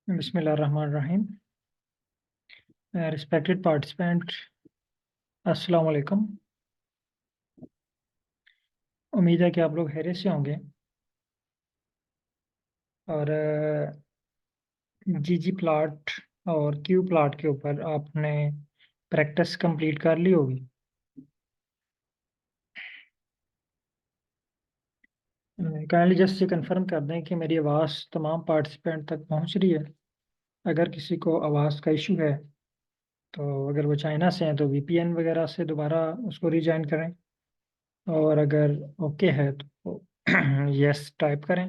बिस्मिल्लाहिर्रहमानिर्रहीम। Respected participant, अस्सलाम वालेकुम। उम्मीद है कि आप लोग खैरियत से होंगे और जीजी प्लाट और क्यू प्लाट के ऊपर आपने प्रैक्टिस कंप्लीट कर ली होगी। काइंडली जस्ट ये कंफर्म कर दें कि मेरी आवाज़ तमाम पार्टिसिपेंट तक पहुंच रही है। अगर किसी को आवाज़ का इशू है तो अगर वो चाइना से हैं तो वीपीएन वगैरह से दोबारा उसको रीजॉइन करें, और अगर ओके है तो यस टाइप करें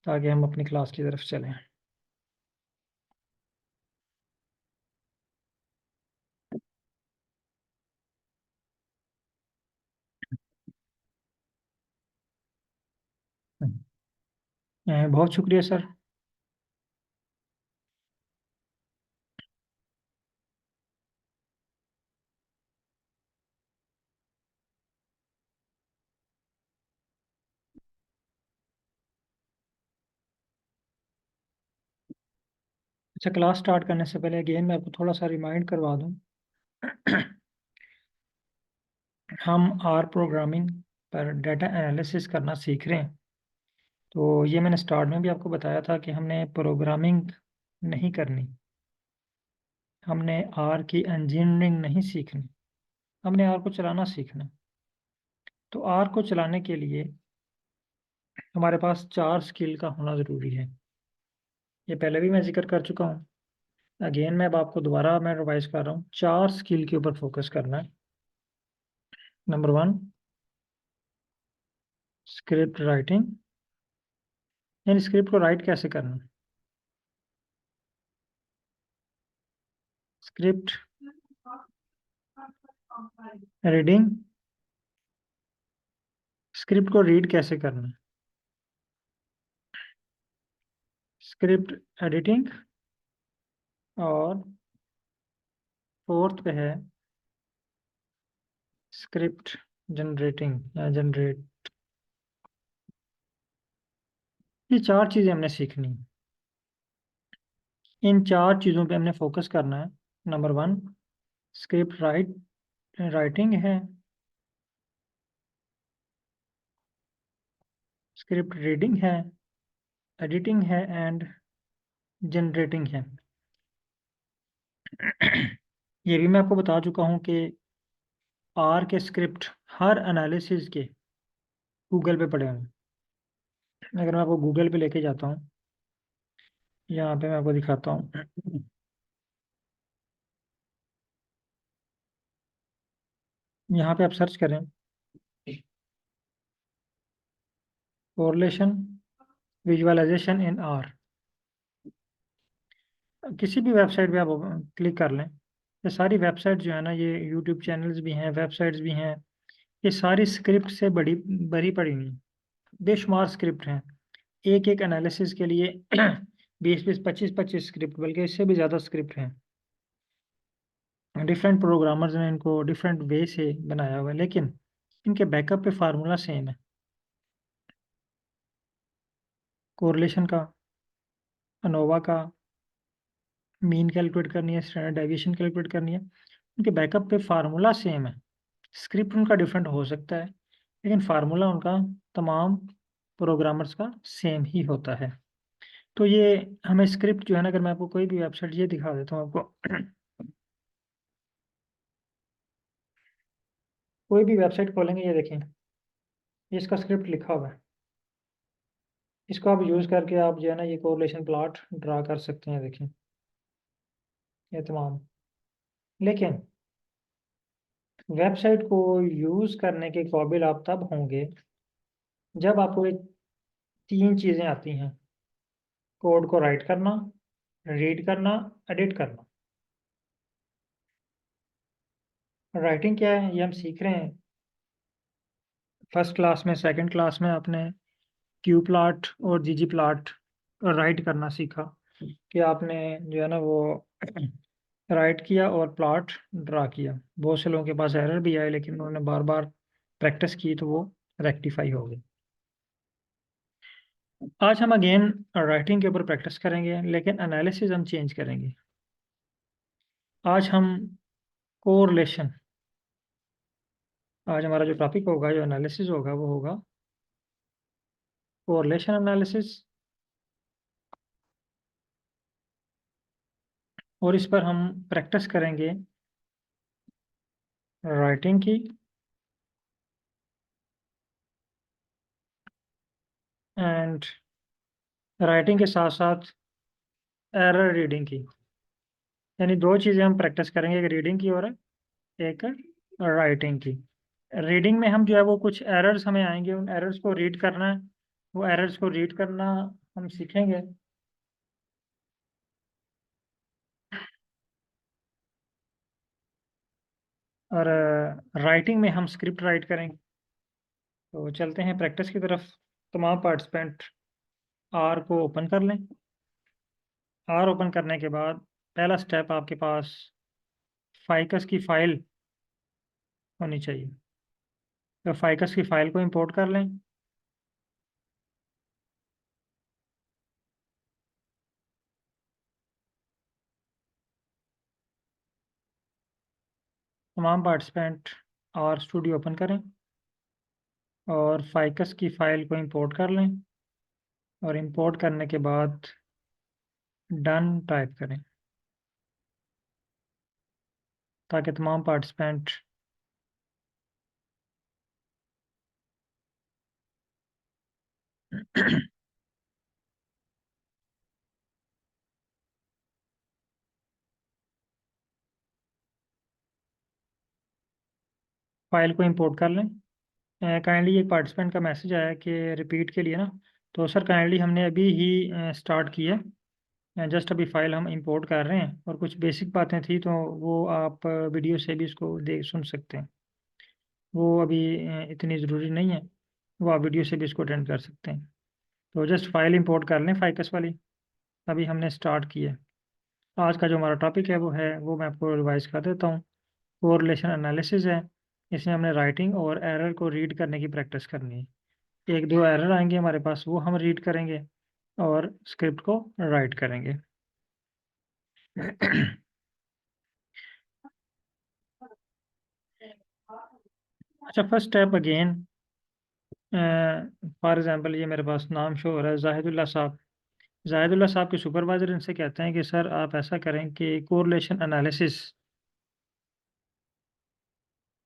ताकि हम अपनी क्लास की तरफ चलें। बहुत शुक्रिया सर। अच्छा, क्लास स्टार्ट करने से पहले अगेन मैं आपको थोड़ा सा रिमाइंड करवा दूं। हम आर प्रोग्रामिंग पर डाटा एनालिसिस करना सीख रहे हैं। तो ये मैंने स्टार्ट में भी आपको बताया था कि हमने प्रोग्रामिंग नहीं करनी, हमने आर की इंजीनियरिंग नहीं सीखनी, हमने आर को चलाना सीखना। तो आर को चलाने के लिए हमारे पास 4 स्किल का होना ज़रूरी है। ये पहले भी मैं जिक्र कर चुका हूँ। अगेन मैं अब आपको दोबारा मैं रिवाइज कर रहा हूँ। 4 स्किल के ऊपर फोकस करना है। नंबर 1, स्क्रिप्ट राइटिंग, यानी स्क्रिप्ट को राइट कैसे करना। स्क्रिप्ट रीडिंग, स्क्रिप्ट को रीड कैसे करना। स्क्रिप्ट एडिटिंग, और फोर्थ पे है स्क्रिप्ट जनरेटिंग या जनरेट। ये 4 चीज़ें हमने सीखनी है। इन 4 चीज़ों पे हमने फोकस करना है। नंबर 1, स्क्रिप्ट राइटिंग है, स्क्रिप्ट रीडिंग है, एडिटिंग है एंड जनरेटिंग है। ये भी मैं आपको बता चुका हूँ कि आर के स्क्रिप्ट हर एनालिसिस के गूगल पे पड़े हुए। अगर मैं आपको गूगल पे लेके जाता हूँ, यहाँ पे मैं आपको दिखाता हूँ। यहाँ पे आप सर्च करें कोरिलेशन विजुअलाइजेशन इन आर। किसी भी वेबसाइट पे आप क्लिक कर लें। ये सारी वेबसाइट जो है ना, ये यूट्यूब चैनल्स भी हैं, वेबसाइट्स भी हैं, ये सारी स्क्रिप्ट से बड़ी भरी पड़ी हुई हैं। बेशुमार स्क्रिप्ट हैं, एक एक एनालिसिस के लिए 20-20, 25-25 स्क्रिप्ट, बल्कि इससे भी ज़्यादा स्क्रिप्ट हैं। डिफरेंट प्रोग्रामर्स ने इनको डिफरेंट वे से बनाया हुआ है, लेकिन इनके बैकअप पे फार्मूला सेम है। कोरिलेशन का, अनोवा का, मीन कैलकुलेट करनी है, स्टैंडर्ड डेविएशन कैलकुलेट करनी है, उनके बैकअप पे फार्मूला सेम है। स्क्रिप्ट उनका डिफरेंट हो सकता है, लेकिन फार्मूला उनका तमाम प्रोग्रामर्स का सेम ही होता है। तो ये हमें स्क्रिप्ट जो है ना, अगर मैं आपको कोई भी वेबसाइट ये दिखा देता हूँ आपको कोई भी वेबसाइट खोलेंगे, ये देखें, ये इसका स्क्रिप्ट लिखा हुआ है। इसको आप यूज़ करके आप जो है ना ये कोरिलेशन प्लॉट ड्रा कर सकते हैं। देखें ये तमाम, लेकिन वेबसाइट को यूज़ करने के काबिल आप तब होंगे जब आपको ये 3 चीज़ें आती हैं। कोड को राइट करना, रीड करना, एडिट करना। राइटिंग क्या है ये हम सीख रहे हैं। फर्स्ट क्लास में, सेकंड क्लास में आपने क्यू प्लॉट और जीजी प्लॉट राइट करना सीखा कि आपने जो है ना वो राइट किया और प्लॉट ड्रा किया। बहुत से लोगों के पास एरर भी आए, लेकिन उन्होंने बार बार प्रैक्टिस की तो वो रेक्टिफाई हो गई। आज हम अगेन राइटिंग के ऊपर प्रैक्टिस करेंगे, लेकिन एनालिसिस हम चेंज करेंगे। आज हम कोरिलेशन, आज हमारा जो टॉपिक होगा, जो एनालिसिस होगा, वो होगा कोरिलेशन एनालिसिस। और इस पर हम प्रैक्टिस करेंगे राइटिंग की एंड राइटिंग के साथ साथ एरर रीडिंग की। यानी दो चीज़ें हम प्रैक्टिस करेंगे, एक रीडिंग की और एक राइटिंग की। रीडिंग में हम जो है वो कुछ एरर्स हमें आएंगे, उन एरर्स को रीड करना है, वो एरर्स को रीड करना हम सीखेंगे। और राइटिंग में हम स्क्रिप्ट राइट करेंगे। तो चलते हैं प्रैक्टिस की तरफ। तमाम पार्टिसिपेंट आर को ओपन कर लें। आर ओपन करने के बाद पहला स्टेप आपके पास फाइकस की फाइल होनी चाहिए। तो फाइकस की फाइल को इंपोर्ट कर लें। तमाम पार्टिसिपेंट आर स्टूडियो ओपन करें और फाइकस की फाइल को इंपोर्ट कर लें। और इंपोर्ट करने के बाद डन टाइप करें ताकि तमाम पार्टिसिपेंट फाइल को इंपोर्ट कर लें। काइंडली एक पार्टिसिपेंट का मैसेज आया कि रिपीट के लिए ना। तो सर काइंडली हमने अभी ही स्टार्ट किया है, जस्ट अभी फाइल हम इंपोर्ट कर रहे हैं और कुछ बेसिक बातें थी, तो वो आप वीडियो से भी इसको देख सुन सकते हैं। वो अभी इतनी ज़रूरी नहीं है, वो आप वीडियो से भी इसको अटेंड कर सकते हैं। तो जस्ट फाइल इंपोर्ट कर लें फाइकस वाली। अभी हमने स्टार्ट किया है। आज का जो हमारा टॉपिक है वो मैं आपको रिवाइज कर देता हूँ। कोरिलेशन एनालिसिस है। इसमें हमने राइटिंग और एरर को रीड करने की प्रैक्टिस करनी है। एक दो एरर आएंगे हमारे पास, वो हम रीड करेंगे और स्क्रिप्ट को राइट करेंगे। अच्छा, first step again, for example ये मेरे पास नाम शो हो रहा है जाहिदुल्ला साहब। जाहिदुल्ला साहब के सुपरवाइजर इनसे कहते हैं कि सर आप ऐसा करें कि कोरिलेशन एनालिसिस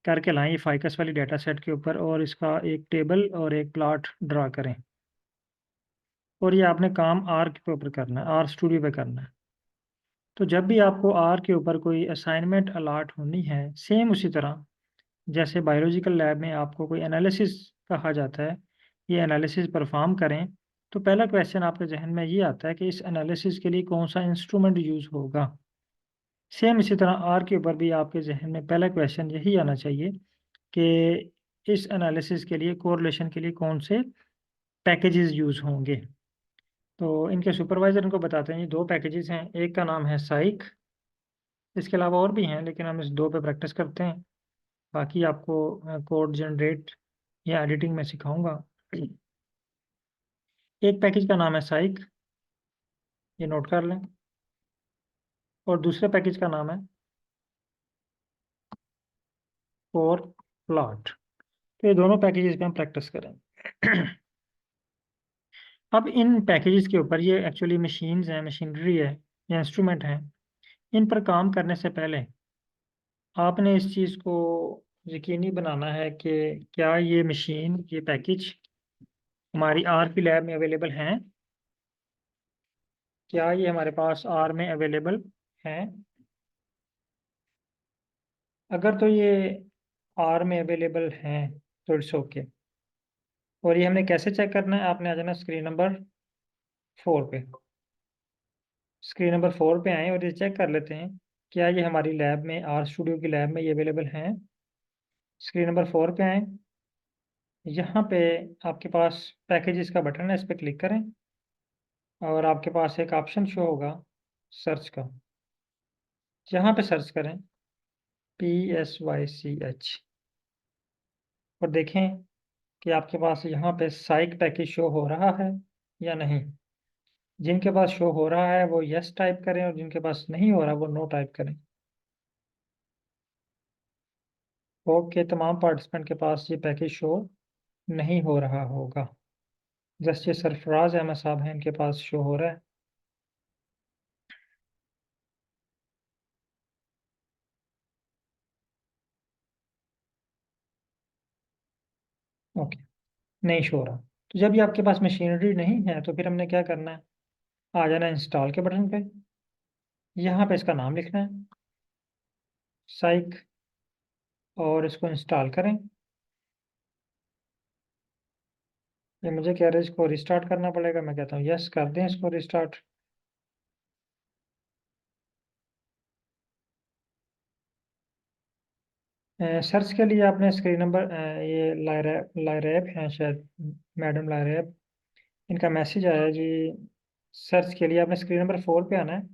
करके लाएं ये फाइकस वाली डाटा सेट के ऊपर, और इसका एक टेबल और एक प्लॉट ड्रा करें। और ये आपने काम आर के ऊपर करना है, आर स्टूडियो पे करना है। तो जब भी आपको आर के ऊपर कोई असाइनमेंट अलाट होनी है, सेम उसी तरह जैसे बायोलॉजिकल लैब में आपको कोई एनालिसिस कहा जाता है, ये एनालिसिस परफॉर्म करें, तो पहला क्वेश्चन आपके जहन में ये आता है कि इस एनालिसिस के लिए कौन सा इंस्ट्रूमेंट यूज़ होगा। सेम इसी तरह आर के ऊपर भी आपके जहन में पहला क्वेश्चन यही आना चाहिए कि इस एनालिसिस के लिए, कोरिलेशन के लिए कौन से पैकेजेस यूज़ होंगे। तो इनके सुपरवाइजर इनको बताते हैं, ये दो पैकेजेस हैं। एक का नाम है साइक, इसके अलावा और भी हैं लेकिन हम इस दो पे प्रैक्टिस करते हैं। बाकी आपको कोड जनरेट या एडिटिंग में सिखाऊंगा। एक पैकेज का नाम है साइक, ये नोट कर लें। और दूसरे पैकेज का नाम है फोर प्लॉट। तो ये दोनों पैकेजेस पे हम प्रैक्टिस करें। अब इन पैकेजेस के ऊपर, ये एक्चुअली मशीन्स हैं, मशीनरी है या इंस्ट्रूमेंट हैं, इन पर काम करने से पहले आपने इस चीज़ को यकीनी बनाना है कि क्या ये मशीन, ये पैकेज हमारी आर की लैब में अवेलेबल हैं। क्या ये हमारे पास आर में अवेलेबल हैं? अगर तो ये आर में अवेलेबल हैं तो इट्स ओके। और ये हमने कैसे चेक करना है, आपने आ जाना स्क्रीन नंबर 4 पे। स्क्रीन नंबर 4 पे आए और ये चेक कर लेते हैं क्या ये हमारी लैब में, आर स्टूडियो की लैब में ये अवेलेबल हैं। स्क्रीन नंबर 4 पे आए। यहाँ पे आपके पास पैकेजेस का बटन है, इस पर क्लिक करें और आपके पास एक ऑप्शन शो होगा सर्च का। यहाँ पे सर्च करें PSYCH और देखें कि आपके पास यहाँ पे साइक पैकेज शो हो रहा है। या नहीं? जिनके पास शो हो रहा है वो यस टाइप करें, और जिनके पास नहीं हो रहा वो नो टाइप करें। ओके, तमाम पार्टिसिपेंट के पास ये पैकेज शो नहीं हो रहा होगा। जस्ट ये सरफराज अहमद साहब हैं, इनके पास शो हो रहा है। ओके, नहीं शो हो रहा। तो जब ये आपके पास मशीनरी नहीं है तो फिर हमने क्या करना है? आ जाना इंस्टॉल के बटन पे, यहाँ पे इसका नाम लिखना है, साइक, और इसको इंस्टॉल करें। ये मुझे कह रहे हैं इसको रिस्टार्ट करना पड़ेगा, मैं कहता हूँ यस कर दें इसको रिस्टार्ट। सर्च के लिए आपने स्क्रीन नंबर, ये लायरैप हैं शायद, मैडम लायरैप, इनका मैसेज आया है जी। सर्च के लिए आपने स्क्रीन नंबर 4 पे आना है।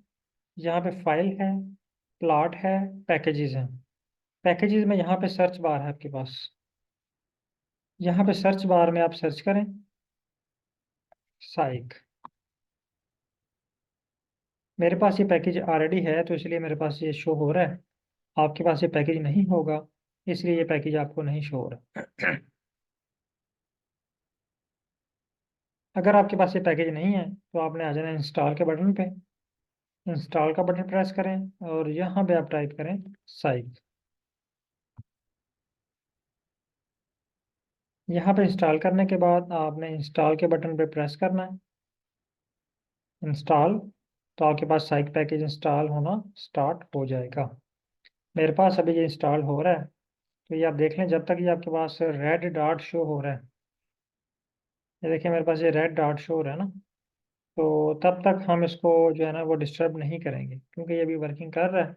यहाँ पे फाइल है, प्लॉट है, पैकेजेस हैं। पैकेजेस में यहाँ पे सर्च बार है आपके पास। यहाँ पे सर्च बार में आप सर्च करें साइक। मेरे पास ये पैकेज ऑलरेडी है तो इसलिए मेरे पास ये शो हो रहा है। आपके पास ये पैकेज नहीं होगा, इसलिए ये पैकेज आपको नहीं शो हो रहा। अगर आपके पास ये पैकेज नहीं है तो आपने आ जाना इंस्टॉल के बटन पे, इंस्टॉल का बटन प्रेस करें और यहाँ पे आप टाइप करें साइक। यहाँ पे इंस्टॉल करने के बाद आपने इंस्टॉल के बटन पे प्रेस करना है, इंस्टॉल। तो आपके पास साइक पैकेज इंस्टॉल होना स्टार्ट हो जाएगा। मेरे पास अभी ये इंस्टॉल हो रहा है। तो ये आप देख लें, जब तक ये आपके पास रेड डॉट शो हो रहा है, ये देखिए मेरे पास ये रेड डॉट शो हो रहा है ना, तो तब तक हम इसको जो है ना वो डिस्टर्ब नहीं करेंगे, क्योंकि ये अभी वर्किंग कर रहा है,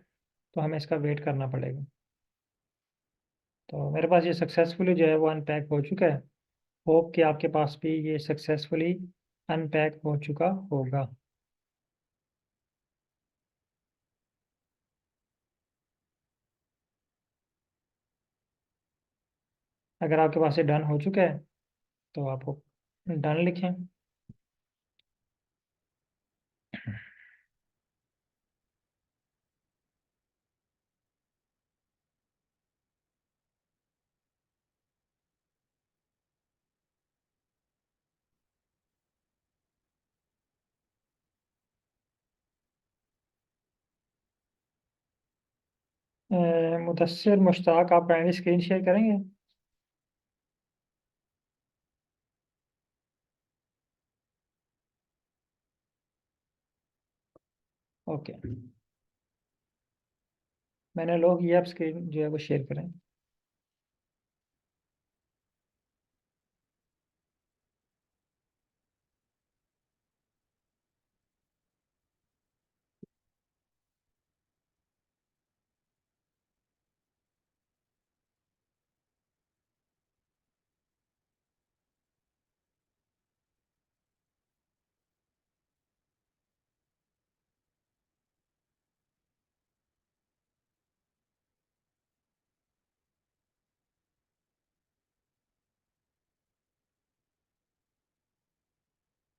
तो हमें इसका वेट करना पड़ेगा। तो मेरे पास ये सक्सेसफुली जो है वो अनपैक हो चुका है। होप कि आपके पास भी ये सक्सेसफुली अनपैक हो चुका होगा। अगर आपके पास ये डन हो चुका है तो आप डन लिखें। मुदस्सिर मुश्ताक, आप काइंडली स्क्रीन शेयर करेंगे? ओके, मैंने लो किया, आप स्क्रीन जो है वो शेयर करें।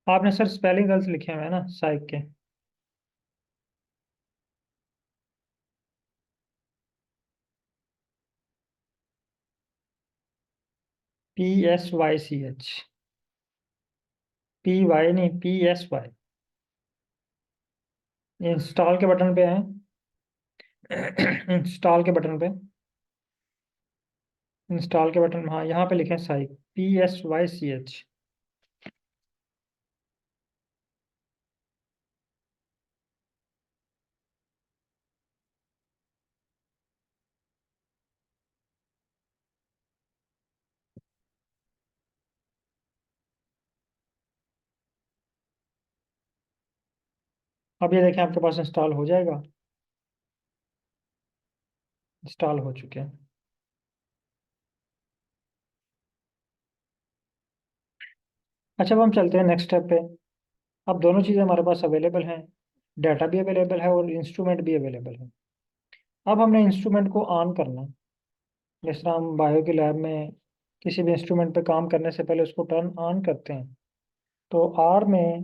आपने सर स्पेलिंग गलत लिखे हुए हैं ना साइक के। PSYCH, PY नहीं, PSY। इंस्टॉल के बटन पे हैं, इंस्टॉल के बटन पे, इंस्टॉल के बटन, हाँ यहाँ पे लिखें साइक, PSYCH। अब ये देखें आपके पास इंस्टॉल हो जाएगा। इंस्टॉल हो चुके हैं। अच्छा, अब हम चलते हैं नेक्स्ट स्टेप पे। अब दोनों चीज़ें हमारे पास अवेलेबल हैं, डाटा भी अवेलेबल है और इंस्ट्रूमेंट भी अवेलेबल है। अब हमने इंस्ट्रूमेंट को ऑन करना है। जिस तरह हम बायो की लैब में किसी भी इंस्ट्रूमेंट पे काम करने से पहले उसको टर्न ऑन करते हैं, तो आर में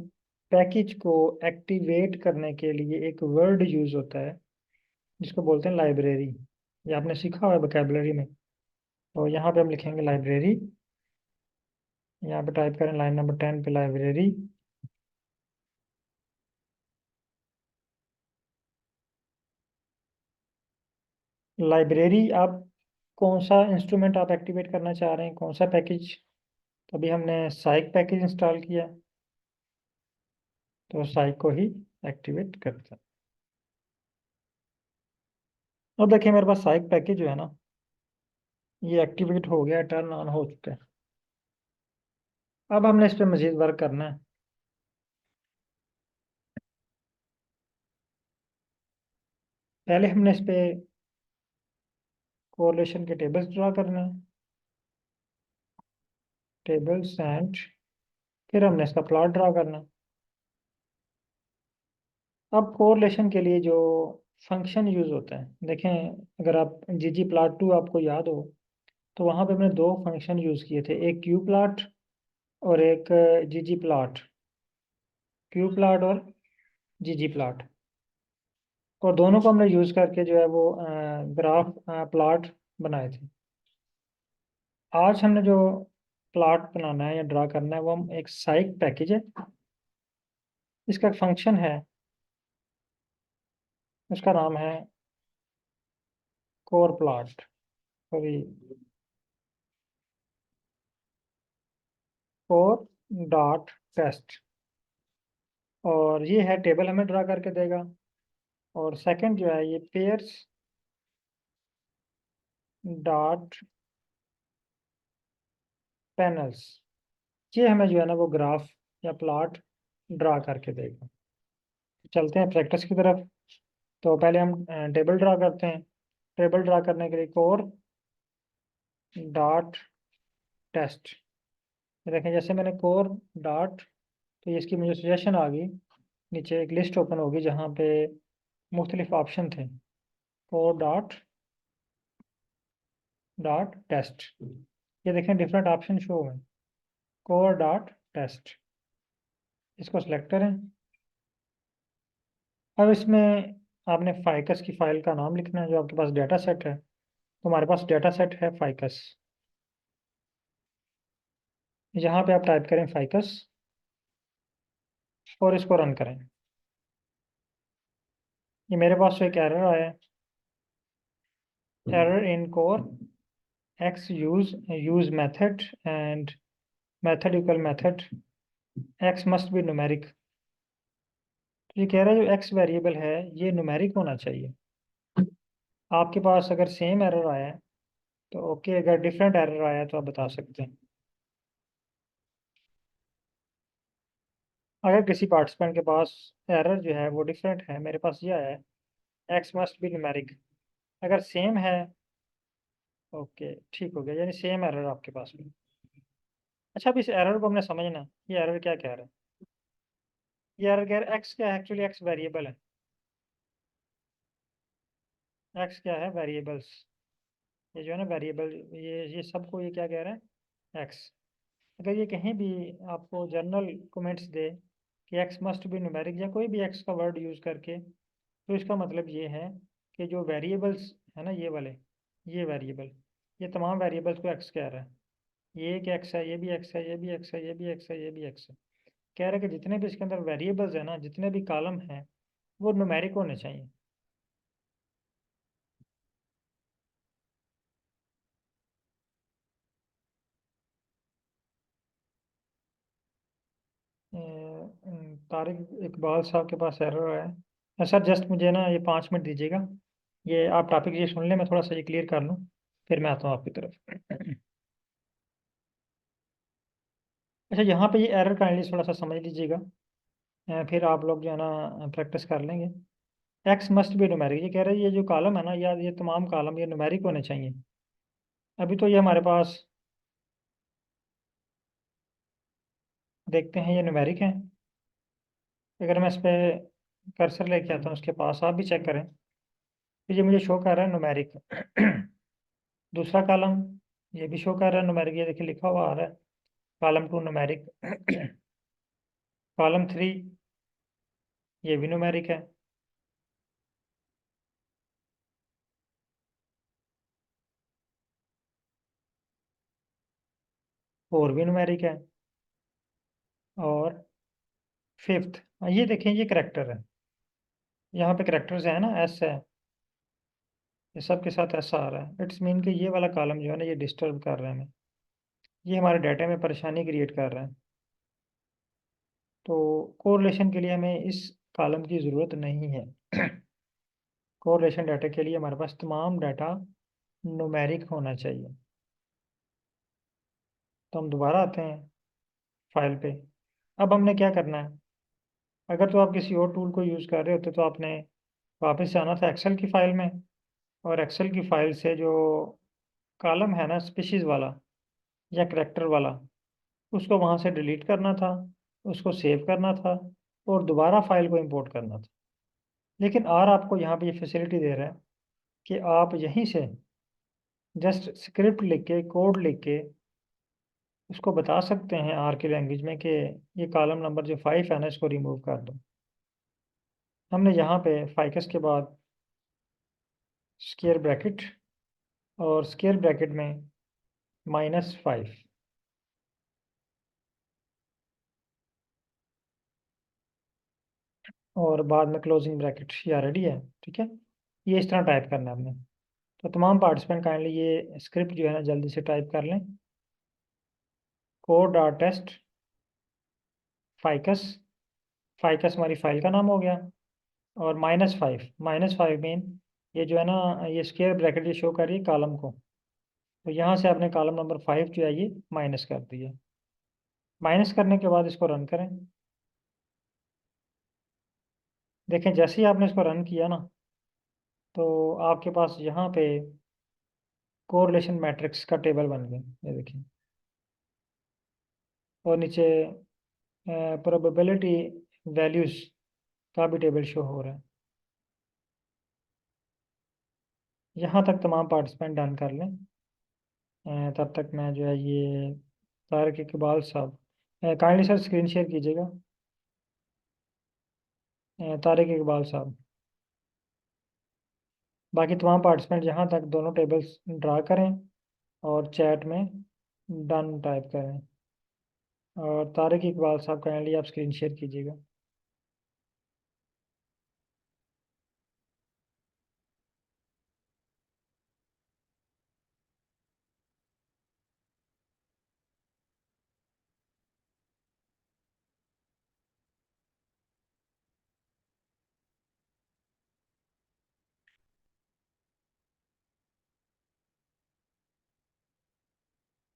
पैकेज को एक्टिवेट करने के लिए एक वर्ड यूज होता है जिसको बोलते हैं लाइब्रेरी। ये आपने सीखा हुआ है वोकेबलरी में। तो यहाँ पे हम लिखेंगे लाइब्रेरी। यहाँ पे टाइप करें लाइन नंबर 10 पे लाइब्रेरी। लाइब्रेरी आप कौन सा इंस्ट्रूमेंट आप एक्टिवेट करना चाह रहे हैं, कौन सा पैकेज? तो अभी हमने साइक पैकेज इंस्टॉल किया, तो साइक को ही एक्टिवेट करते हैं। अब देखिए मेरे पास साइक पैकेज जो है ना, ये एक्टिवेट हो गया, टर्न ऑन हो चुका है। अब हमने इस पर मजीद वर्क करना है। पहले हमने इस पे कोरिलेशन के टेबल्स ड्रा करने हैं, टेबल्स एंड फिर हमने इसका प्लॉट ड्रा करना है। अब कोरिलेशन के लिए जो फंक्शन यूज होता है, देखें अगर आप जी जी प्लॉट 2 आपको याद हो, तो वहाँ पे हमने दो फंक्शन यूज किए थे, एक क्यू प्लॉट और एक जी जी प्लॉट। क्यू प्लॉट और जी जी प्लॉट, और दोनों को हमने यूज करके जो है वो ग्राफ प्लॉट बनाए थे। आज हमने जो प्लॉट बनाना है या ड्रा करना है वो हम एक साइक पैकेज है, इसका फंक्शन है, उसका नाम है corrplot. Sorry, cor dot test. और ये है टेबल हमें ड्रा करके देगा। और सेकंड जो है ये पेयर्स डॉट पैनल्स, ये हमें जो है ना वो ग्राफ या प्लॉट ड्रा करके देगा। चलते हैं प्रैक्टिस की तरफ। तो पहले हम टेबल ड्रा करते हैं। टेबल ड्रा करने के लिए कोर डॉट टेस्ट। देखें जैसे मैंने कोर डॉट, तो ये इसकी मुझे सजेशन आ गई, नीचे एक लिस्ट ओपन होगी जहाँ पे मुख्तलिफ ऑप्शन थे। कोर डॉट डॉट टेस्ट, ये देखें डिफरेंट ऑप्शन शो हुए। कोर डॉट टेस्ट, इसको सेलेक्ट करें। अब इसमें आपने फाइकस की फाइल का नाम लिखना है जो आपके पास डेटा सेट है। तो हमारे पास डेटा सेट है फाइकस। यहाँ पे आप टाइप करें फाइकस और इसको रन करें। ये मेरे पास एक एरर आया है, error in core x use method and method equal method x must be numeric. तो ये कह रहा है जो एक्स वेरिएबल है ये न्यूमेरिक होना चाहिए। आपके पास अगर सेम एरर आया है तो ओके, अगर डिफरेंट एरर आया है तो आप बता सकते हैं। अगर किसी पार्टिसिपेंट के पास एरर जो है वो डिफरेंट है, मेरे पास ये आया है एक्स मस्ट बी न्यूमेरिक, अगर सेम है ओके ठीक हो गया, यानी सेम एरर आपके पास भी। अच्छा, अब इस एरर को हमने समझना है, ये एरर क्या कह रहा है। ये एरर कह रहा है एक्स क्या है, एक्चुअली एक्स वेरिएबल है। एक्स क्या है, वेरिएबल्स। ये जो है ना वेरिएबल, ये सबको ये क्या कह रहा है, एक्स। अगर ये कहीं भी आपको जनरल कमेंट्स दे कि एक्स मस्ट बी न्यूमेरिक या कोई भी एक्स का वर्ड यूज़ करके, तो इसका मतलब ये है कि जो वेरिएबल्स है ना ये वाले, ये वेरिएबल, ये तमाम वेरिएबल्स को एक्स कह रहा है। ये एक एक्स है, ये भी एक्स है, ये भी एक्स है, ये भी एक्स है, ये भी एक्स है। कह रहा है कि जितने भी इसके अंदर वेरिएबल्स है ना, जितने भी कॉलम हैं वो न्यूमेरिक होने चाहिए। तारिक इकबाल साहब के पास एरर है। सर जस्ट मुझे ना ये 5 मिनट दीजिएगा, ये आप टॉपिक ये सुन लें, मैं थोड़ा सा ये क्लियर कर लूँ, फिर मैं आता हूँ आपकी तरफ। अच्छा, यहाँ पे ये एरर काइंडली थोड़ा सा समझ लीजिएगा, फिर आप लोग जो है ना प्रैक्टिस कर लेंगे। एक्स मस्ट बी न्यूमेरिक, ये कह रहे हैं ये जो कॉलम है ना, या ये तमाम कॉलम ये न्यूमेरिक होने चाहिए। अभी तो ये हमारे पास देखते हैं ये न्यूमेरिक है। अगर मैं इस पर कर्सर लेके आता हूँ उसके पास, आप भी चेक करें, तो ये मुझे शो कर रहा है न्यूमेरिक। दूसरा कॉलम ये भी शो कर रहा है न्यूमेरिक, ये देखिए लिखा हुआ आ रहा है कॉलम 2 न्यूमेरिक। कॉलम 3 ये भी न्यूमेरिक है। फोर भी न्यूमेरिक है। और फिफ्थ, ये देखें, ये करेक्टर है। यहाँ पे करेक्टर्स है ना, एस है, ये सब के साथ ऐसा आ रहा है। इट्स मीन कि ये वाला कॉलम जो है ना, ये डिस्टर्ब कर रहा है हमें, ये हमारे डाटा में परेशानी क्रिएट कर रहा है। तो कोरिलेशन के लिए हमें इस कॉलम की ज़रूरत नहीं है। कोरिलेशन डाटा के लिए हमारे पास तमाम डाटा न्यूमेरिक होना चाहिए। तो हम दोबारा आते हैं फाइल पे। अब हमने क्या करना है, अगर तो आप किसी और टूल को यूज़ कर रहे होते तो आपने वापस जाना था एक्सेल की फाइल में, और एक्सेल की फाइल से जो कॉलम है ना स्पीशीज़ वाला या करेक्टर वाला, उसको वहाँ से डिलीट करना था, उसको सेव करना था, और दोबारा फाइल को इंपोर्ट करना था। लेकिन आर आपको यहाँ पे ये फैसिलिटी दे रहा है कि आप यहीं से जस्ट स्क्रिप्ट लिख के, कोड लिख के उसको बता सकते हैं आर की लैंग्वेज में कि ये कॉलम नंबर जो 5 है ना, इसको रिमूव कर दो। हमने यहाँ पे फाइकस के बाद स्क्वायर ब्रैकेट, और स्क्वायर ब्रैकेट में -5, और बाद में क्लोजिंग ब्रैकेट, ये रेडी है। ठीक है, ये इस तरह टाइप करना है हमने। तो तमाम पार्टिसिपेंट काइंडली ये स्क्रिप्ट जो है ना जल्दी से टाइप कर लें। कोड.टेस्ट फाइकस, फाइकस हमारी फाइल का नाम हो गया, और -5 मीन ये जो है ना, ये स्क्वायर ब्रैकेट ये शो कर रही है कॉलम को। तो यहाँ से आपने कॉलम नंबर 5 जो है ये माइनस कर दिया। माइनस करने के बाद इसको रन करें। देखें, जैसे ही आपने इसको रन किया ना, तो आपके पास यहाँ पे कोरिलेशन मैट्रिक्स का टेबल बन गया, ये देखिए। और नीचे प्रोबेबिलिटी वैल्यूज का भी टेबल शो हो रहा है। यहाँ तक तमाम पार्टिसिपेंट डन कर लें। तब तक मैं जो है ये तारिक इकबाल साहब, काइंडली सर स्क्रीन शेयर कीजिएगा। तारिक इकबाल साहब, बाकी तमाम पार्टिसिपेंट यहाँ तक दोनों टेबल्स ड्रा करें और चैट में डन टाइप करें। और तारिक इकबाल साहब काइंडली आप स्क्रीन शेयर कीजिएगा।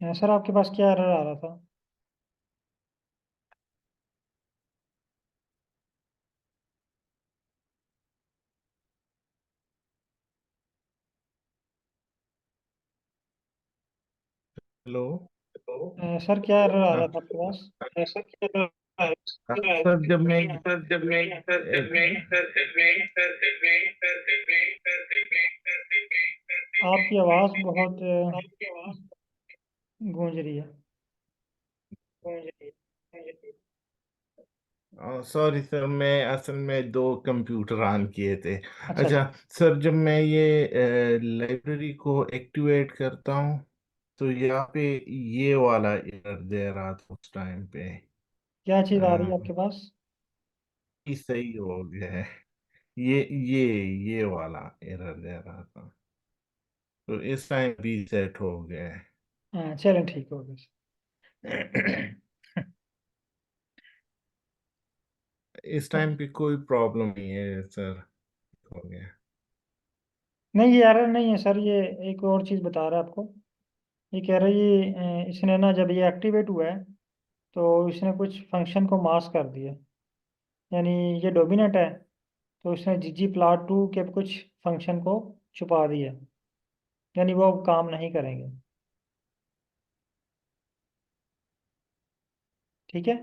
सर आपके पास क्या एरर आ रहा था? हेलो। सर क्या एरर आ हाँ। रहा था आपके पास? सर सर जब मैं आपकी आवाज़ बहुत गूंज रही है। सॉरी सर, मैं असल में दो कंप्यूटर ऑन किए थे। अच्छा अच्छा। अच्छा। सर जब मैं ये लाइब्रेरी को एक्टिवेट करता हूँ, तो यहाँ पे ये वाला एरर दे रहा था उस टाइम पे। क्या चीज़ आ रही है अ, आपके पास? ये सही हो गया है। ये ये वाला एरर दे रहा था, तो इस टाइम रीसेट हो गया है। हाँ चलें, ठीक हो गया। इस टाइम पे कोई प्रॉब्लम नहीं है सर। हो गया। नहीं, ये एरर नहीं है सर, ये एक और चीज़ बता रहा है आपको। ये कह रहा है ये इसने ना जब ये एक्टिवेट हुआ है तो इसने कुछ फंक्शन को मास्क कर दिया। यानी ये डोमिनेट है, तो इसने ggplot2 के कुछ फंक्शन को छुपा दिया, यानी वो अब काम नहीं करेंगे। ठीक है।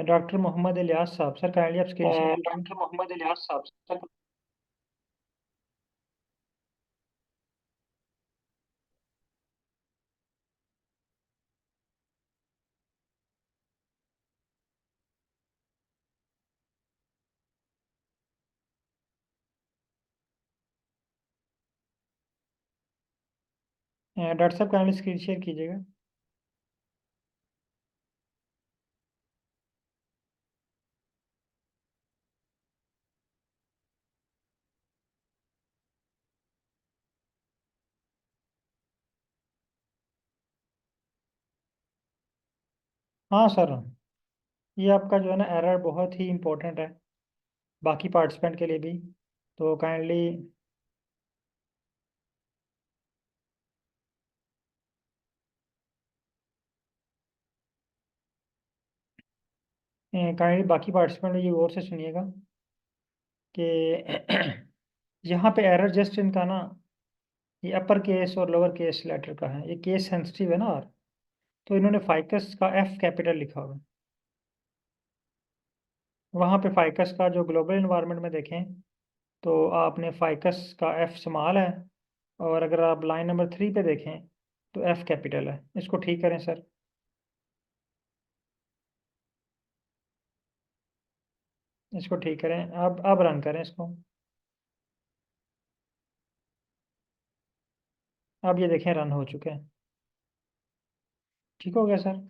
डॉक्टर मोहम्मद इलियास साहब, सर काइंडली आप स्क्रीन शेयर कीजिए। डॉक्टर मोहम्मद इलियास साहब सर। डॉक्टर साहब काइंडली स्क्रीन शेयर कीजिएगा। हाँ सर, ये आपका जो है ना एरर बहुत ही इम्पोर्टेंट है बाकी पार्टिसिपेंट के लिए भी। तो काइंडली बाकी पार्टिसिपेंट ये गौर से सुनिएगा कि यहाँ पे एरर जस्ट इनका ना, ये अपर केस और लोअर केस लेटर का है, ये केस सेंसिटिव है ना। और तो इन्होंने फाइकस का एफ कैपिटल लिखा हुआ है। वहाँ पे फाइकस का जो ग्लोबल इन्वायरमेंट में देखें तो आपने फाइकस का एफ स्मॉल है, और अगर आप लाइन नंबर 3 पे देखें तो एफ कैपिटल है। इसको ठीक करें सर, इसको ठीक करें। अब रन करें इसको। अब ये देखें रन हो चुके हैं। ठीक हो गया सर।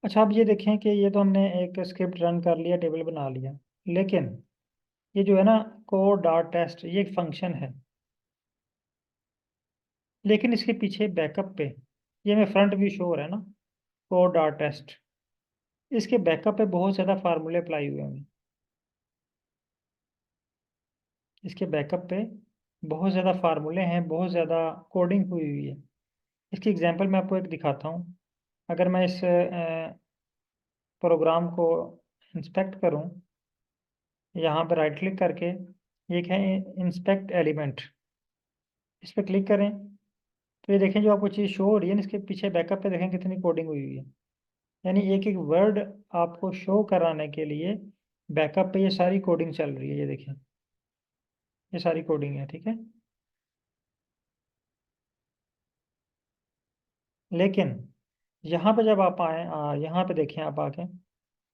अच्छा, अब ये देखें कि ये तो हमने एक स्क्रिप्ट रन कर लिया, टेबल बना लिया, लेकिन ये जो है ना कोड डॉट टेस्ट, ये एक फंक्शन है, लेकिन इसके पीछे बैकअप पे ये हमें फ्रंट व्यू शो हो रहा है ना, कोड डॉट टेस्ट। इसके बैकअप पे बहुत ज़्यादा फार्मूले अप्लाई हुए हैं। इसके बैकअप पे बहुत ज़्यादा फार्मूले हैं, बहुत ज़्यादा कोडिंग हुई हुई है। इसकी एग्जांपल मैं आपको एक दिखाता हूँ। अगर मैं इस प्रोग्राम को इंस्पेक्ट करूँ, यहाँ पर राइट क्लिक करके एक है इंस्पेक्ट एलिमेंट, इस पर क्लिक करें तो ये देखें जो आपको चीज़ शो हो रही है ना, इसके पीछे बैकअप पे देखें कितनी कोडिंग हुई हुई है। यानी एक एक वर्ड आपको शो कराने के लिए बैकअप पे ये सारी कोडिंग चल रही है। ये देखिए, ये सारी कोडिंग है, ठीक है। लेकिन यहाँ पे जब आप आए, यहाँ पे देखें आप आके,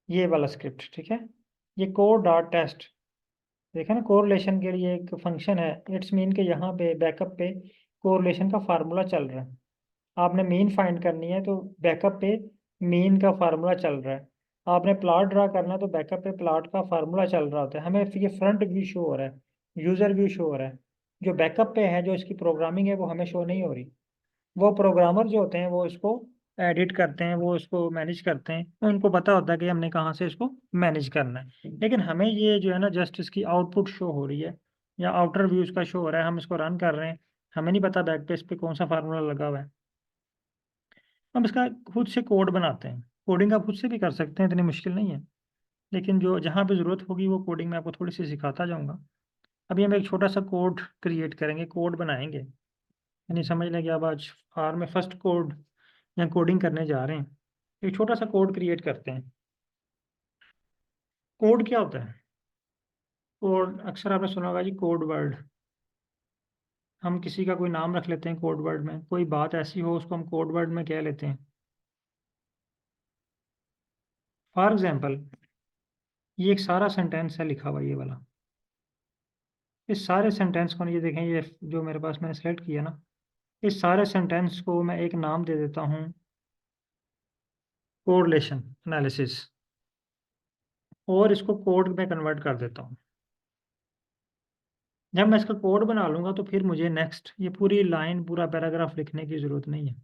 ये वाला स्क्रिप्ट, ठीक है, ये कोड डॉट टेस्ट, देखें ना, कोरिलेशन के लिए एक फंक्शन है। इट्स मीन के यहाँ पे बैकअप पे कोरिलेशन का फार्मूला चल रहा है। आपने मीन फाइंड करनी है तो बैकअप पे मीन का फार्मूला चल रहा है। आपने प्लॉट ड्रा करना है तो बैकअप पे प्लॉट का फार्मूला चल रहा होता है। हमें ये फ्रंट व्यू शो हो रहा है, यूजर व्यू शो हो रहा है। जो बैकअप पे है, जो इसकी प्रोग्रामिंग है, वो हमें शो नहीं हो रही। वो प्रोग्रामर जो होते हैं वो इसको एडिट करते हैं, वो इसको मैनेज करते हैं, तो उनको पता होता है कि हमने कहाँ से इसको मैनेज करना है। लेकिन हमें ये जो है ना जस्ट इसकी आउटपुट शो हो रही है, या आउटर व्यू इसका शो हो रहा है, हम इसको रन कर रहे हैं, हमें नहीं पता बैक पेज पे कौन सा फार्मूला लगा हुआ है। हम इसका खुद से कोड बनाते हैं। कोडिंग आप खुद से भी कर सकते हैं, इतनी मुश्किल नहीं है। लेकिन जो जहाँ पे ज़रूरत होगी वो कोडिंग मैं आपको थोड़ी सी सिखाता जाऊँगा। अभी हम एक छोटा सा कोड क्रिएट करेंगे, कोड बनाएंगे। यानी समझ लें कि अब आज आर में फर्स्ट कोड या कोडिंग करने जा रहे हैं। एक छोटा सा कोड क्रिएट करते हैं। कोड क्या होता है? कोड अक्सर आपने सुना होगा जी, कोड वर्ड। हम किसी का कोई नाम रख लेते हैं कोड वर्ड में, कोई बात ऐसी हो उसको हम कोड वर्ड में कह लेते हैं। फॉर एग्जाम्पल, ये एक सारा सेंटेंस है लिखा हुआ, ये वाला। इस सारे सेंटेंस को, ये देखें, ये जो मेरे पास मैंने सेलेक्ट किया ना, इस सारे सेंटेंस को मैं एक नाम दे देता हूँ, कोरिलेशन एनालिसिस, और इसको कोड में कन्वर्ट कर देता हूँ। जब मैं इसका कोड बना लूंगा तो फिर मुझे नेक्स्ट ये पूरी लाइन, पूरा पैराग्राफ लिखने की ज़रूरत नहीं है।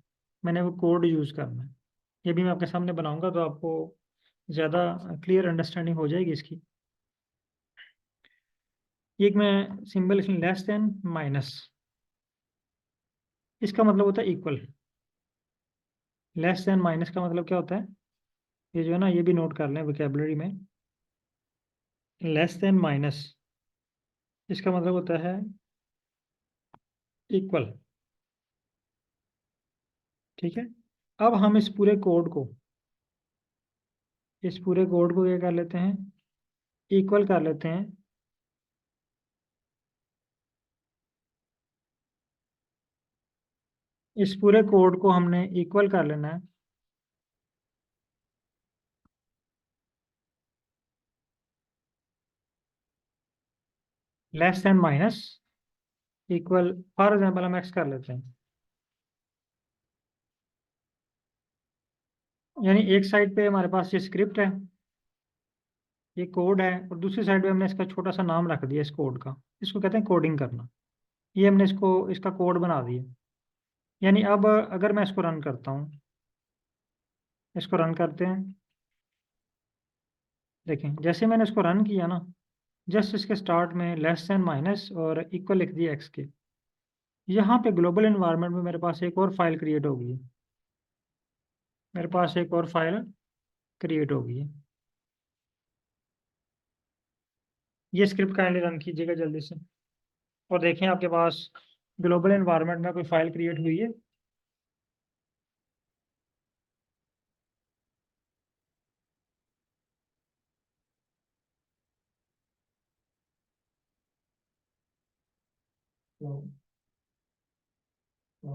मैंने वो कोड यूज़ करना है। ये भी मैं आपके सामने बनाऊंगा तो आपको ज़्यादा क्लियर अंडरस्टैंडिंग हो जाएगी इसकी। ये एक मैं सिंबल लिख, लेस देन माइनस, इसका मतलब होता है इक्वल। लेस देन माइनस का मतलब क्या होता है? ये जो है ना, ये भी नोट कर लें वोकेबलरी में। लेस देन माइनस, इसका मतलब होता है इक्वल। ठीक है। अब हम इस पूरे कोड को क्या कर लेते हैं? इक्वल कर लेते हैं। इस पूरे कोड को हमने इक्वल कर लेना है। Less than minus equal, for example हम एक्स कर लेते हैं। यानी एक साइड पे हमारे पास ये स्क्रिप्ट है, ये कोड है, और दूसरी साइड पे हमने इसका छोटा सा नाम रख दिया इस कोड का। इसको कहते हैं कोडिंग करना। ये हमने इसका कोड बना दिया। यानी अब अगर मैं इसको रन करता हूँ, इसको रन करते हैं। देखें, जैसे मैंने इसको रन किया ना, जस्ट इसके स्टार्ट में लेस देन माइनस और इक्वल लिख दिया एक्स के। यहाँ पे ग्लोबल इन्वायरमेंट में मेरे पास एक और फाइल क्रिएट हो गई है। मेरे पास एक और फाइल क्रिएट हो गई है। ये स्क्रिप्ट काइंडली रन कीजिएगा जल्दी से, और देखें आपके पास ग्लोबल इन्वायरमेंट में कोई फाइल क्रिएट हुई है। तो, तो,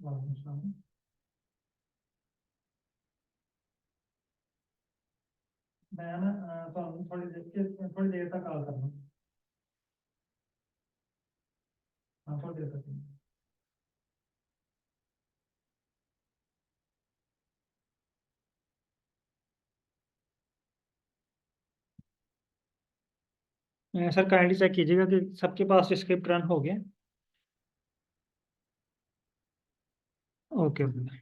वालेकुम सलाम। मैं ना तो थोड़ी देर तक कॉल करना। हाँ, थोड़ी देर तक। सर काइंडली चेक कीजिएगा कि सबके पास स्क्रिप्ट रन हो गया। Okay okay.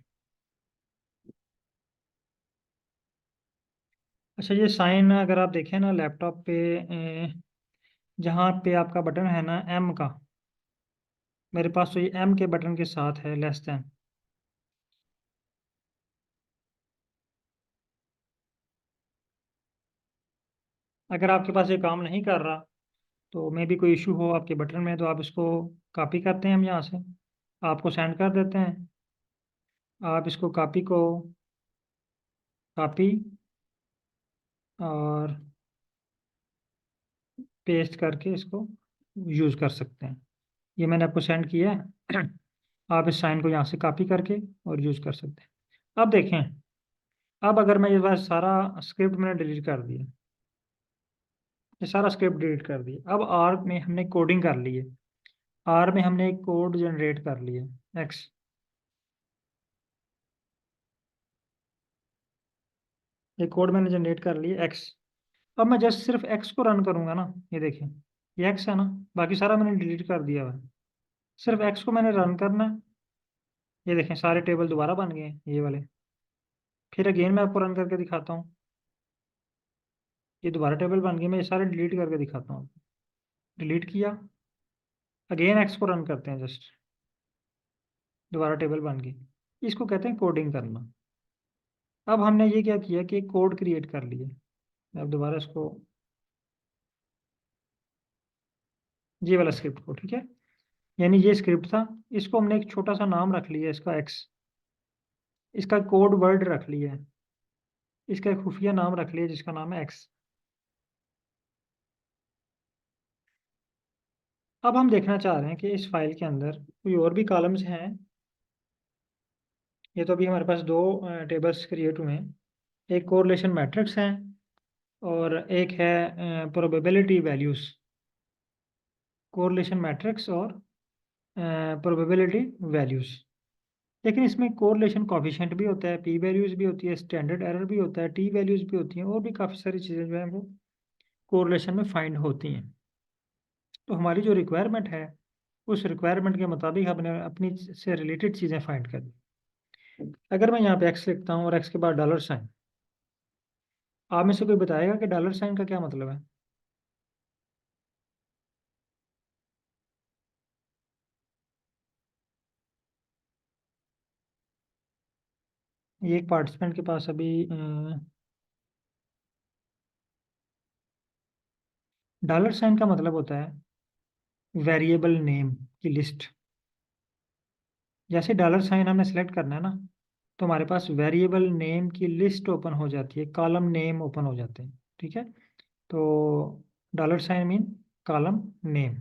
अच्छा, ये साइन अगर आप देखें ना लैपटॉप पे, जहाँ पे आपका बटन है ना एम का, मेरे पास तो ये एम के बटन के साथ है लेस देन। अगर आपके पास ये काम नहीं कर रहा, तो मे भी कोई इशू हो आपके बटन में, तो आप इसको कॉपी करते हैं हम यहाँ से, आपको सेंड कर देते हैं। आप इसको कॉपी और पेस्ट करके इसको यूज़ कर सकते हैं। ये मैंने आपको सेंड किया है। आप इस साइन को यहाँ से कॉपी करके और यूज़ कर सकते हैं। अब देखें, अब अगर मैं ये बार सारा स्क्रिप्ट मैंने डिलीट कर दिया, ये सारा स्क्रिप्ट डिलीट कर दिया, अब आर में हमने कोडिंग कर ली है। आर में हमने एक कोड जनरेट कर लिया एक्स। एक कोड मैंने जनरेट कर लिया एक्स। अब मैं जस्ट सिर्फ एक्स को रन करूंगा ना, ये देखें, ये एक्स है ना, बाकी सारा मैंने डिलीट कर दिया हुआ है। सिर्फ एक्स को मैंने रन करना है। ये देखें, सारे टेबल दोबारा बन गए हैं ये वाले। फिर अगेन मैं आपको रन करके दिखाता हूँ, ये दोबारा टेबल बन गए। मैं ये सारे डिलीट करके दिखाता हूँ। डिलीट किया, अगेन एक्स को रन करते हैं जस्ट, दोबारा टेबल बन गई। इसको कहते हैं कोडिंग करना। अब हमने ये क्या किया कि एक कोड क्रिएट कर लिया। अब दोबारा इसको, ये वाला स्क्रिप्ट को, ठीक है, यानी ये स्क्रिप्ट था, इसको हमने एक छोटा सा नाम रख लिया इसका एक्स। इसका कोड वर्ड रख लिया है, इसका एक खुफिया नाम रख लिया जिसका नाम है एक्स। अब हम देखना चाह रहे हैं कि इस फाइल के अंदर कोई और भी कॉलम्स हैं। ये तो अभी हमारे पास दो टेबल्स क्रिएट हुए हैं। एक कोरिलेशन मैट्रिक्स है, और एक है प्रोबेबिलिटी वैल्यूज। कोरिलेशन मैट्रिक्स और प्रोबेबिलिटी वैल्यूज। लेकिन इसमें कोरिलेशन कॉफिशिएंट भी होता है, पी वैल्यूज भी होती है, स्टैंडर्ड एरर भी होता है, टी वैल्यूज भी होती हैं, और भी काफ़ी सारी चीज़ें जो है वो कोरिलेशन में फाइंड होती हैं। तो हमारी जो रिक्वायरमेंट है, उस रिक्वायरमेंट के मुताबिक हमने अपनी से रिलेटेड चीज़ें फाइंड करनी। अगर मैं यहाँ पे एक्स लिखता हूँ और एक्स के बाद डॉलर साइन, आप में से कोई बताएगा कि डॉलर साइन का क्या मतलब है? ये एक पार्टिसिपेंट के पास अभी डॉलर साइन का मतलब होता है वेरिएबल नेम की लिस्ट। जैसे डॉलर साइन हमने सेलेक्ट करना है ना, तो हमारे पास वेरिएबल नेम की लिस्ट ओपन हो जाती है, कॉलम नेम ओपन हो जाते हैं। ठीक है, तो dollar sign mean column name,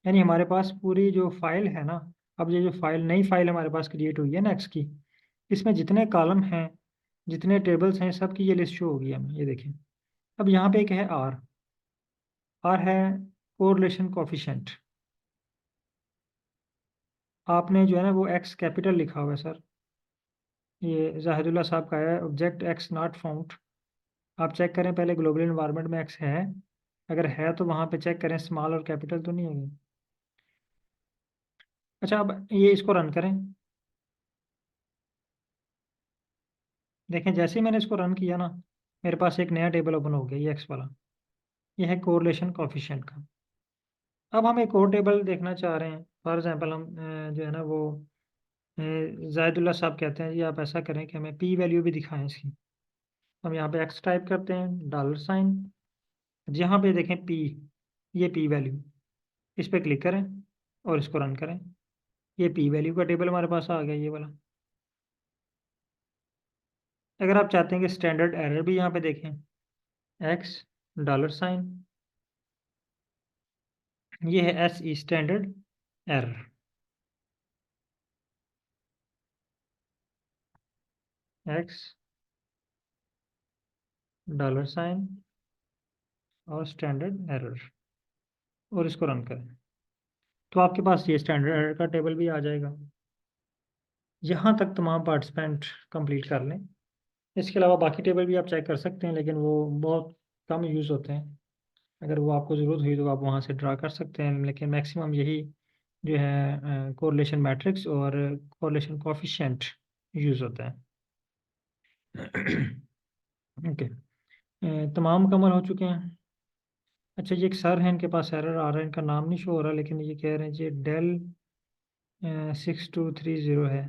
यानी हमारे पास पूरी जो फाइल है ना, अब ये जो फाइल, नई फाइल हमारे पास क्रिएट हुई है ना एक्स की, इसमें जितने कॉलम हैं, जितने टेबल्स हैं, सबकी ये लिस्ट शो होगी हमें। ये देखें, अब यहाँ पे एक है आर। आर है कोरिलेशन कोफिशिएंट। आपने जो है ना वो एक्स कैपिटल लिखा हुआ है सर, ये जाहिदुल्ला साहब का है, ऑब्जेक्ट एक्स नॉट फाउंड। आप चेक करें पहले ग्लोबल इन्वायरमेंट में एक्स है, अगर है तो वहाँ पे चेक करें स्मॉल और कैपिटल तो नहीं होगी। अच्छा, अब ये इसको रन करें। देखें, जैसे ही मैंने इसको रन किया ना, मेरे पास एक नया टेबल ओपन हो गया, ये एक्स वाला। ये है कोरिलेशन कोफिशिएंट का। अब हम एक और टेबल देखना चाह रहे हैं। फॉर एग्जांपल हम जो है ना वो जायदुल्ला साहब कहते हैं जी आप ऐसा करें कि हमें पी वैल्यू भी दिखाएं इसकी। हम यहाँ पे एक्स टाइप करते हैं, डॉलर साइन, यहाँ पे देखें पी, ये पी वैल्यू, इस पर क्लिक करें और इसको रन करें। ये पी वैल्यू का टेबल हमारे पास आ गया, ये वाला। अगर आप चाहते हैं कि स्टैंडर्ड एरर भी यहाँ पे देखें, एक्स डॉलर साइन, ये है S E standard error. X dollar sign और स्टैंडर्ड एरर, और इसको रन करें, तो आपके पास ये स्टैंडर्ड एरर का टेबल भी आ जाएगा। यहाँ तक तमाम पार्टिसिपेंट कंप्लीट कर लें। इसके अलावा बाकी टेबल भी आप चेक कर सकते हैं, लेकिन वो बहुत कम यूज़ होते हैं। अगर वो आपको ज़रूरत हुई तो आप वहाँ से ड्रा कर सकते हैं, लेकिन मैक्सिमम यही जो है कोरिलेशन मैट्रिक्स और कोरिलेशन कोफिशिएंट यूज़ होता है। ओके, तमाम मुकम्मल हो चुके हैं। अच्छा, ये एक सर है, इनके पास एरर आ रहा है, इनका नाम नहीं शो हो रहा, लेकिन ये कह रहे हैं जी डेल 6230 है।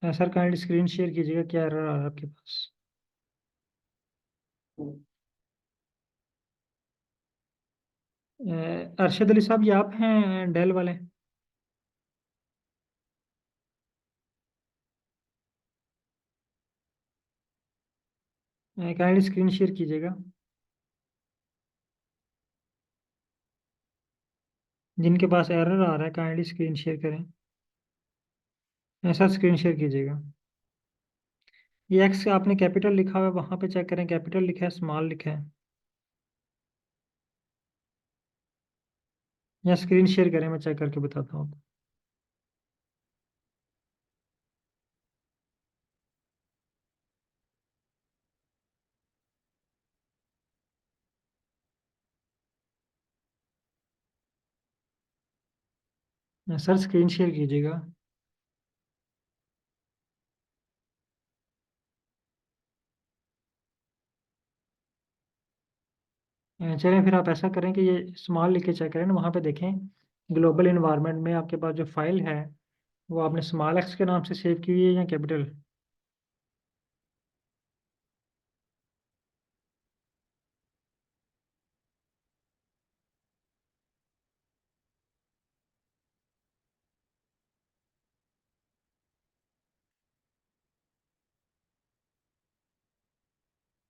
सर काइंडली स्क्रीन शेयर कीजिएगा, क्या एरर आ रहा है आपके पास। अरशद अली साहब, ये आप हैं डेल वाले? काइंडली स्क्रीन शेयर कीजिएगा, जिनके पास एरर आ रहा है काइंडली स्क्रीन शेयर करें। सर स्क्रीन शेयर कीजिएगा। ये एक्स आपने कैपिटल लिखा हुआ है, वहाँ पे चेक करें कैपिटल लिखा है स्मॉल लिखा है, या स्क्रीन शेयर करें, मैं चेक करके बताता हूँ। सर स्क्रीन शेयर कीजिएगा। चलें फिर आप ऐसा करें कि ये स्मॉल लिख के चेक करें ना, वहाँ पे देखें ग्लोबल इन्वायरमेंट में आपके पास जो फाइल है, वो आपने स्मॉल एक्स के नाम से सेव की हुई है या कैपिटल।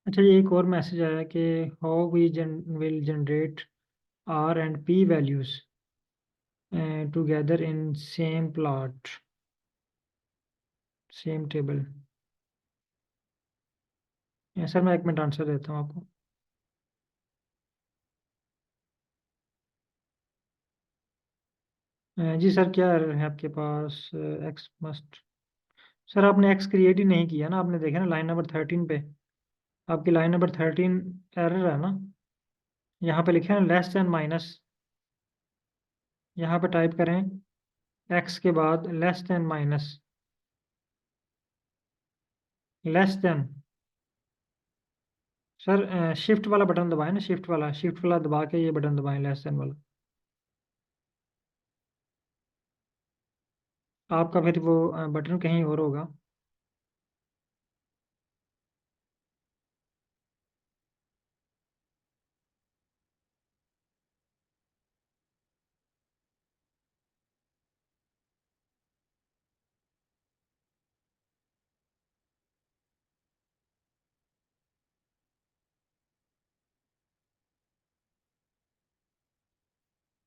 अच्छा, ये एक और मैसेज आया कि how we will generate R and P values together in same plot, same table. Sir मैं एक मिनट आंसर देता हूँ आपको। जी सर, क्या error है आपके पास? एक्स मस्ट, सर आपने एक्स क्रिएट ही नहीं किया ना, आपने देखा ना लाइन नंबर 13 पे, आपकी लाइन नंबर 13 एरर है ना। यहाँ पे लिखे हैं लेस देन माइनस, यहाँ पे टाइप करें एक्स के बाद less than minus, less than. Sir shift वाला बटन दबाएं ना, शिफ्ट वाला दबा के ये बटन दबाएं, लेस देन वाला। आपका फिर वो बटन कहीं और होगा।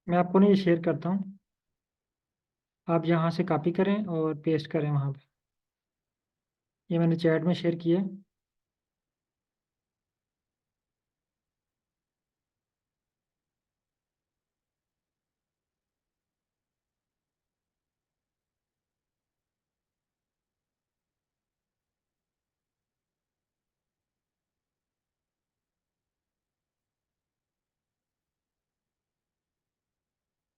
मैं आपको नहीं शेयर करता हूँ, आप यहाँ से कॉपी करें और पेस्ट करें वहाँ पे। ये मैंने चैट में शेयर किया है।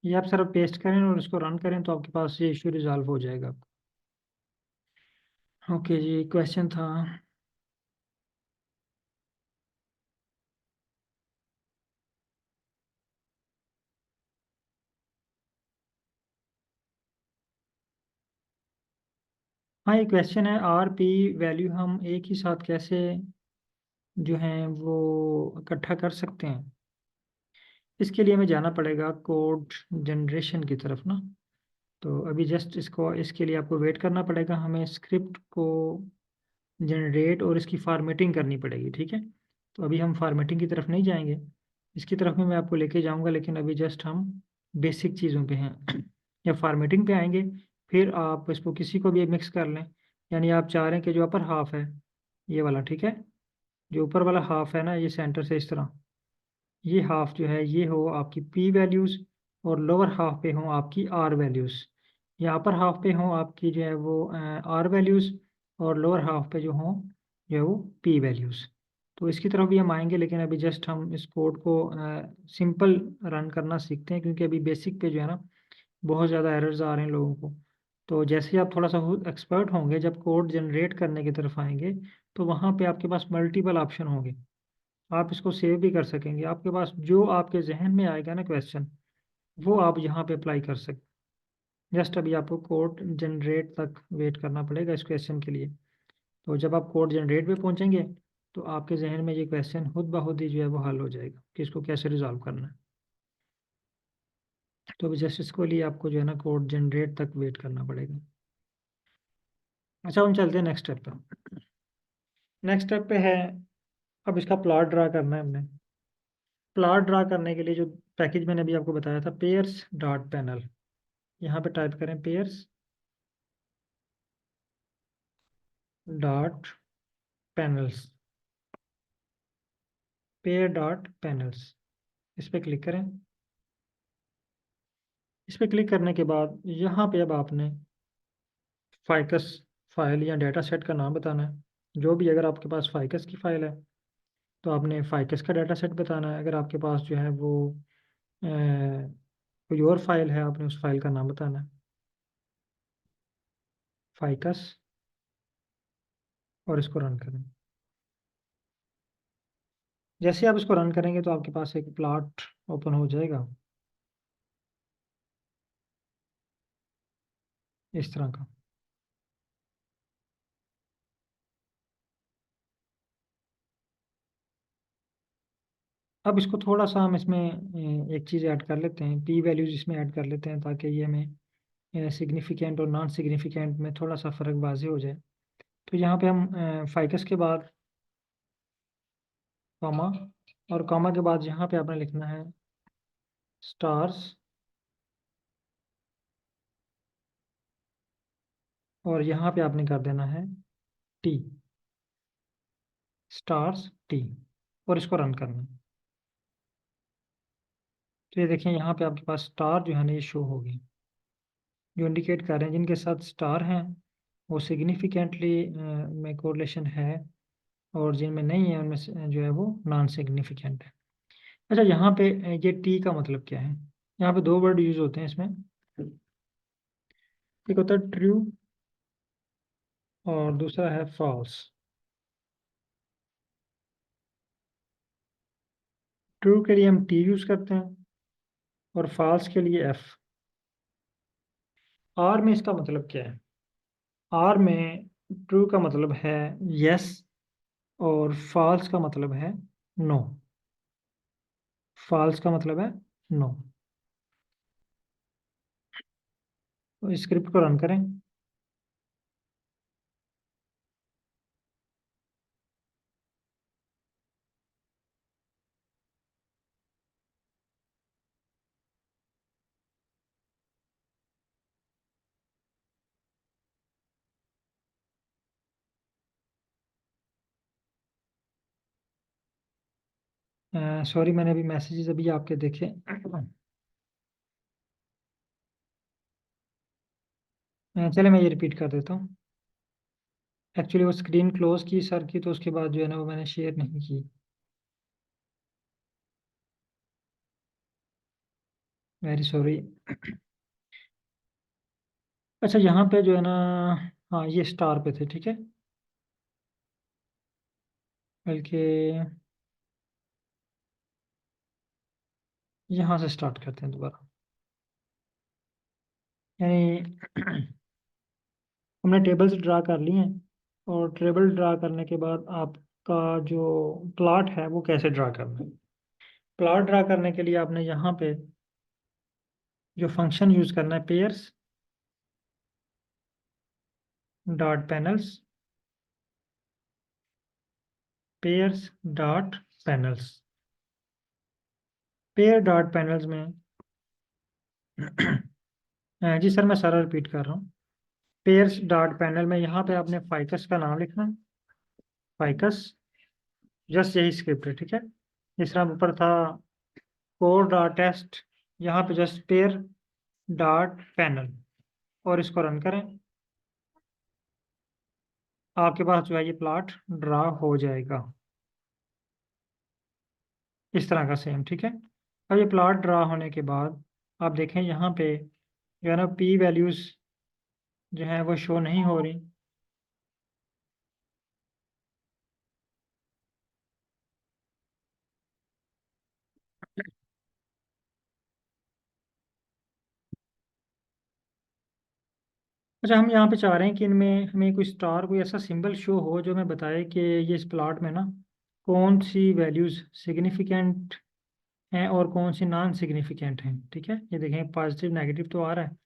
ये आप सिर्फ पेस्ट करें और उसको रन करें तो आपके पास ये इशू रिजॉल्व हो जाएगा। ओके जी, क्वेश्चन था। हाँ, ये क्वेश्चन है, आर पी वैल्यू हम एक ही साथ कैसे जो है वो इकट्ठा कर सकते हैं। इसके लिए हमें जाना पड़ेगा कोड जनरेशन की तरफ ना। तो अभी जस्ट इसको, इसके लिए आपको वेट करना पड़ेगा, हमें स्क्रिप्ट को जनरेट और इसकी फॉर्मेटिंग करनी पड़ेगी, ठीक है। तो अभी हम फॉर्मेटिंग की तरफ नहीं जाएंगे, इसकी तरफ भी मैं आपको लेके जाऊंगा, लेकिन अभी जस्ट हम बेसिक चीज़ों पे हैं। या फॉर्मेटिंग पे आएंगे, फिर आप इसको किसी को भी मिक्स कर लें। यानी आप चाह रहे हैं कि जो अपर हाफ है ये वाला, ठीक है, जो ऊपर वाला हाफ है ना, ये सेंटर से इस तरह, ये हाफ जो है ये हो आपकी पी वैल्यूज़, और लोअर हाफ पे हो आपकी आर वैल्यूज़, या अपर हाफ पे हो आपकी जो है वो आर वैल्यूज़, और लोअर हाफ पे जो है वो पी वैल्यूज़। तो इसकी तरफ भी हम आएंगे, लेकिन अभी जस्ट हम इस कोड को सिंपल रन करना सीखते हैं, क्योंकि अभी बेसिक पे जो है ना बहुत ज़्यादा एरर्स आ रहे हैं लोगों को। तो जैसे ही आप थोड़ा सा एक्सपर्ट होंगे, जब कोड जनरेट करने की तरफ आएंगे, तो वहाँ पे आपके पास मल्टीपल ऑप्शन होंगे, आप इसको सेव भी कर सकेंगे, आपके पास जो आपके जहन में आएगा ना क्वेश्चन, वो आप यहाँ पे अप्लाई कर सकते। जस्ट अभी आपको कोड जनरेट तक वेट करना पड़ेगा इस क्वेश्चन के लिए। तो जब आप कोड जनरेट पे पहुंचेंगे, तो आपके जहन में ये क्वेश्चन खुद ब खुद ही जो है वो हल हो जाएगा कि इसको कैसे रिजॉल्व करना है। तो अभी जस्ट इसको लिए आपको जो है ना कोड जनरेट तक वेट करना पड़ेगा। अच्छा, हम चलते हैं नेक्स्ट स्टेप पे। नेक्स्ट स्टेप पे है, अब इसका प्लॉट ड्रा करना है हमने। प्लॉट ड्रा करने के लिए जो पैकेज मैंने अभी आपको बताया था, पेयर्स डॉट पैनल, यहाँ पे टाइप करें pairs dot panels, pair dot panels, इस पर क्लिक करें। इस पर क्लिक करने के बाद यहाँ पे अब आपने फाइकस फाइल या डाटा सेट का नाम बताना है, जो भी, अगर आपके पास फाइकस की फाइल है तो आपने फाइकस का डाटा सेट बताना है, अगर आपके पास जो है वो अ, कोई और फाइल है, आपने उस फाइल का नाम बताना है, फाइकस, और इसको रन करें। जैसे आप इसको रन करेंगे तो आपके पास एक प्लॉट ओपन हो जाएगा इस तरह का। अब इसको थोड़ा सा हम इसमें एक चीज़ ऐड कर लेते हैं, पी वैल्यूज इसमें ऐड कर लेते हैं, ताकि ये हमें सिग्निफिकेंट और नॉन सिग्निफिकेंट में थोड़ा सा फ़र्क वाजे हो जाए। तो यहाँ पे हम फाइकस के बाद कॉमा, और कॉमा के बाद यहाँ पे आपने लिखना है स्टार्स, और यहाँ पे आपने कर देना है टी, स्टार्स टी, और इसको रन करना है। तो ये देखें, यहाँ पे आपके पास स्टार जो है ना ये शो होगी, जो इंडिकेट कर रहे हैं जिनके साथ स्टार हैं वो सिग्निफिकेंटली में कोरिलेशन है, और जिनमें नहीं है उनमें से जो है वो नॉन सिग्निफिकेंट है। अच्छा, यहाँ पे ये टी का मतलब क्या है? यहाँ पे दो वर्ड यूज होते हैं इसमें, एक होता है ट्रू और दूसरा है फॉल्स। ट्रू के लिए हम टी यूज करते हैं, और फॉल्स के लिए एफ। आर में इसका मतलब क्या है? आर में ट्रू का मतलब है यस, और फॉल्स का मतलब है नो। फॉल्स का मतलब है नो। तो स्क्रिप्ट को रन करें। सॉरी, मैंने अभी मैसेजेस अभी आपके देखे। चले, मैं ये रिपीट कर देता हूँ। एक्चुअली वो स्क्रीन क्लोज की सर की, तो उसके बाद जो है ना वो मैंने शेयर नहीं की। Very sorry. अच्छा, यहाँ पे जो है ना, हाँ ये स्टार पे थे, ठीक है। बल्कि यहाँ से स्टार्ट करते हैं दोबारा। यानी हमने टेबल्स ड्रा कर लिए हैं, और टेबल ड्रा करने के बाद आपका जो प्लॉट है वो कैसे ड्रा करना है। प्लॉट ड्रा करने के लिए आपने यहाँ पे जो फंक्शन यूज करना है, pairs dot panels. Pairs dot panels. Pair dot panels में जी सर, मैं सारा रिपीट कर रहा हूँ। पेयर्स डॉट पैनल में यहाँ पे आपने फाइकस का नाम लिखना है। फाइकस, जस्ट यही स्क्रिप्ट है, ठीक है। जिस तरह ऊपर था कोर डॉट टेस्ट, यहाँ पे जस्ट पेयर डॉट पैनल, और इसको रन करें। आपके पास जो है ये प्लॉट ड्रा हो जाएगा इस तरह का, सेम, ठीक है। अब ये प्लॉट ड्रा होने के बाद आप देखें यहाँ पे जो है ना पी वैल्यूज जो है वो शो नहीं हो रही। अच्छा, हम यहाँ पे चाह रहे हैं कि इनमें हमें कोई स्टार, कोई ऐसा सिंबल शो हो जो हमें बताए कि ये इस प्लॉट में ना कौन सी वैल्यूज सिग्निफिकेंट हैं और कौन सी नॉन सिग्निफिकेंट हैं, ठीक है। ये देखें, पॉजिटिव नेगेटिव तो आ रहा है,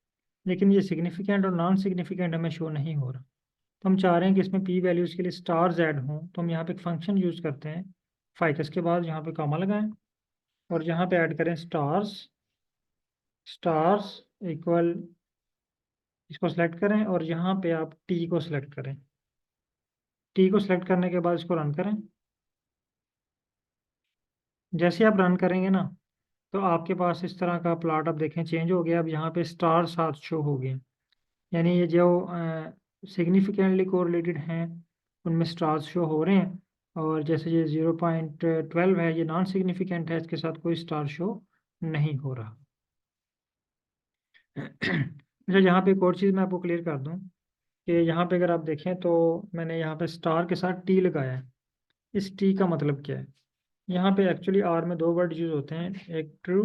लेकिन ये सिग्निफिकेंट और नॉन सिग्निफिकेंट हमें शो नहीं हो रहा। तो हम चाह रहे हैं कि इसमें पी वैल्यूज के लिए स्टार्स ऐड हों, तो हम यहाँ पे एक फंक्शन यूज करते हैं। फाइकस के बाद यहाँ पे कॉमा लगाएं, और यहाँ पे ऐड करें स्टार्स। स्टार्स इक्वल, इसको सेलेक्ट करें, और यहाँ पे आप टी को सिलेक्ट करें। टी को सिलेक्ट करने के बाद इसको रन करें। जैसे आप रन करेंगे ना, तो आपके पास इस तरह का प्लॉट, आप देखें चेंज हो गया। अब यहाँ पे स्टार साथ शो हो गए, यानी ये जो सिग्निफिकेंटली कोरिलेटेड हैं उनमें स्टार्स शो हो रहे हैं। और जैसे ये 0.12 है, ये नॉन सिग्निफिकेंट है, इसके साथ कोई स्टार शो नहीं हो रहा। अच्छा, यहाँ पे एक और चीज़ मैं आपको क्लियर कर दूँ कि यहाँ पे अगर आप देखें तो मैंने यहाँ पे स्टार के साथ टी लगाया है। इस टी का मतलब क्या है? यहाँ पे एक्चुअली आर में दो वर्ड यूज होते हैं, एक ट्रू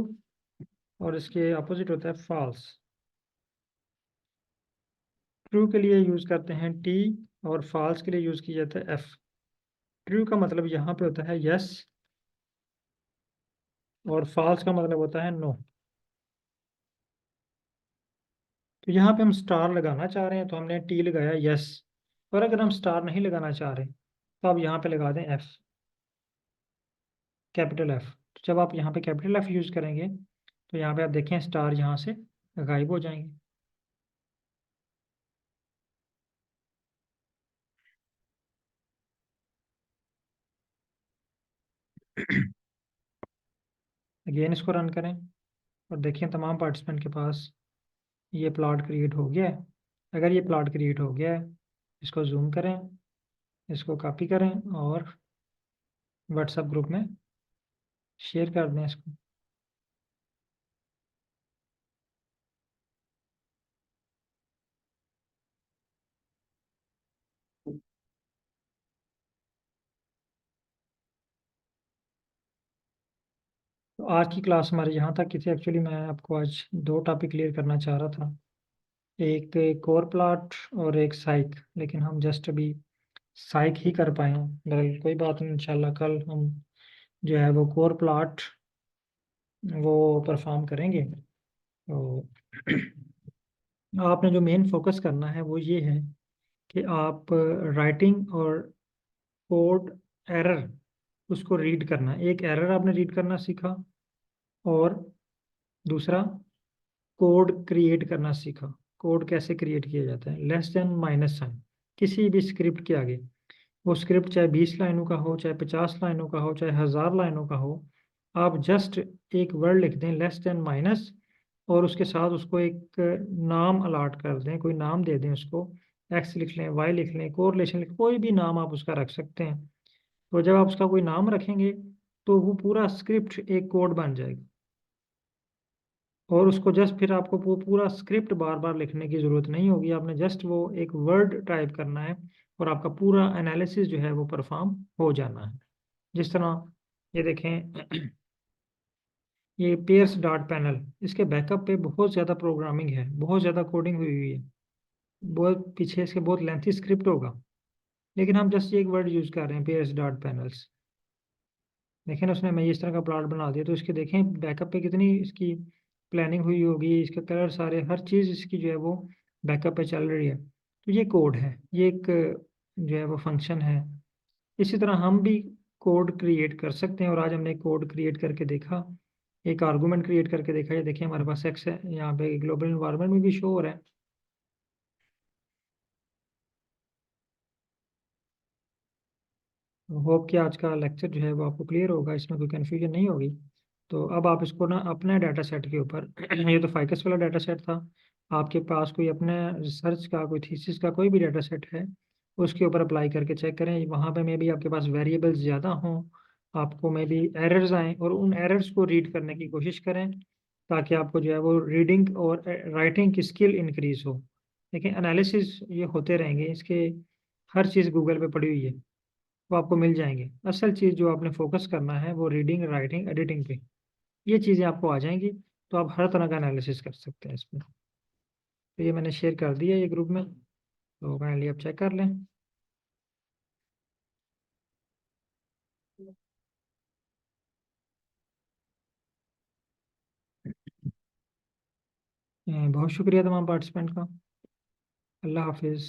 और इसके अपोजिट होता है फॉल्स। ट्रू के लिए यूज करते हैं टी, और फॉल्स के लिए यूज किया जाता है एफ। ट्रू का मतलब यहाँ पे होता है यस, और फॉल्स का मतलब होता है नो। तो यहाँ पे हम स्टार लगाना चाह रहे हैं, तो हमने टी लगाया यस। और अगर हम स्टार नहीं लगाना चाह रहे, तो आप यहाँ पे लगा दें एफ, कैपिटल एफ। तो जब आप यहाँ पे कैपिटल एफ यूज करेंगे, तो यहाँ पे आप देखें स्टार यहाँ से गायब हो जाएंगे। अगेन इसको रन करें, और देखें तमाम पार्टिसिपेंट के पास ये प्लॉट क्रिएट हो गया है। अगर ये प्लॉट क्रिएट हो गया है, इसको जूम करें, इसको कॉपी करें, और व्हाट्सएप ग्रुप में शेयर कर दें इसको। तो आज की क्लास हमारे यहाँ तक की थी। एक्चुअली मैं आपको आज दो टॉपिक क्लियर करना चाह रहा था। एक कोर प्लॉट और एक साइक, लेकिन हम जस्ट अभी साइक ही कर पाए हैं। बहरहाल कोई बात नहीं, इंशाल्लाह कल हम जो है वो कोर प्लॉट वो परफॉर्म करेंगे। तो आपने जो मेन फोकस करना है वो ये है कि आप राइटिंग और कोड एरर उसको रीड करना। एक एरर आपने रीड करना सीखा, और दूसरा कोड क्रिएट करना सीखा। कोड कैसे क्रिएट किया जाता है, लेस देन माइनस साइन किसी भी स्क्रिप्ट के आगे। वो स्क्रिप्ट चाहे 20 लाइनों का हो, चाहे 50 लाइनों का हो, चाहे 1000 लाइनों का हो, आप जस्ट एक वर्ड लिख दें लेस देन माइनस, और उसके साथ उसको एक नाम अलाट कर दें, कोई नाम दे दें उसको। एक्स लिख लें, वाई लिख लें, कोरिलेशन लिख, कोई भी नाम आप उसका रख सकते हैं। तो जब आप उसका कोई नाम रखेंगे तो वो पूरा स्क्रिप्ट एक कोड बन जाएगा। और उसको जस्ट फिर आपको वो पूरा स्क्रिप्ट बार बार लिखने की ज़रूरत नहीं होगी, आपने जस्ट वो एक वर्ड टाइप करना है और आपका पूरा एनालिसिस जो है वो परफॉर्म हो जाना है। जिस तरह ये देखें, ये पेयर्स डॉट पैनल, इसके बैकअप पे बहुत ज़्यादा प्रोग्रामिंग है, बहुत ज़्यादा कोडिंग हुई हुई है, बहुत पीछे इसके बहुत लेंथी स्क्रिप्ट होगा। लेकिन हम जस्ट एक वर्ड यूज़ कर रहे हैं, पेयर्स डॉट पैनल्स। देखें ना, उसने मैं इस तरह का प्लॉट बना दिया, तो इसके देखें बैकअप पे कितनी इसकी प्लानिंग हुई होगी, इसका कलर सारे हर चीज़ इसकी जो है वो बैकअप पे चल रही है। तो ये कोड है, ये एक जो है वो फंक्शन है। इसी तरह हम भी कोड क्रिएट कर सकते हैं, और आज हमने कोड क्रिएट करके देखा, एक आर्गूमेंट क्रिएट करके देखा। ये देखिए हमारे पास एक्स है, यहाँ पे ग्लोबल इन्वायरमेंट में भी शो हो रहा है। होप कि आज का लेक्चर जो है वो आपको क्लियर होगा, इसमें कोई कन्फ्यूजन नहीं होगी। तो अब आप इसको ना अपने डाटा सेट के ऊपर ये तो फाइकस वाला डाटा सेट था, आपके पास कोई अपने रिसर्च का, कोई थीसिस का कोई भी डाटा सेट है, उसके ऊपर अप्लाई करके चेक करें। वहाँ पे मे बी आपके पास वेरिएबल्स ज़्यादा हों, आपको मे बी एरर्स आएँ, और उन एरर्स को रीड करने की कोशिश करें, ताकि आपको जो है वो रीडिंग और राइटिंग की स्किल इंक्रीज हो। लेकिन एनालिसिस ये होते रहेंगे, इसके हर चीज़ गूगल पे पड़ी हुई है, वो आपको मिल जाएंगे। असल चीज़ जो आपने फोकस करना है वो रीडिंग, राइटिंग, एडिटिंग पे, ये चीज़ें आपको आ जाएंगी, तो आप हर तरह का एनालिसिस कर सकते हैं इसमें। तो ये मैंने शेयर कर दिया ये ग्रुप में, तो काइंडली आप चेक कर लें। बहुत शुक्रिया तमाम पार्टिसिपेंट का। अल्लाह हाफिज़।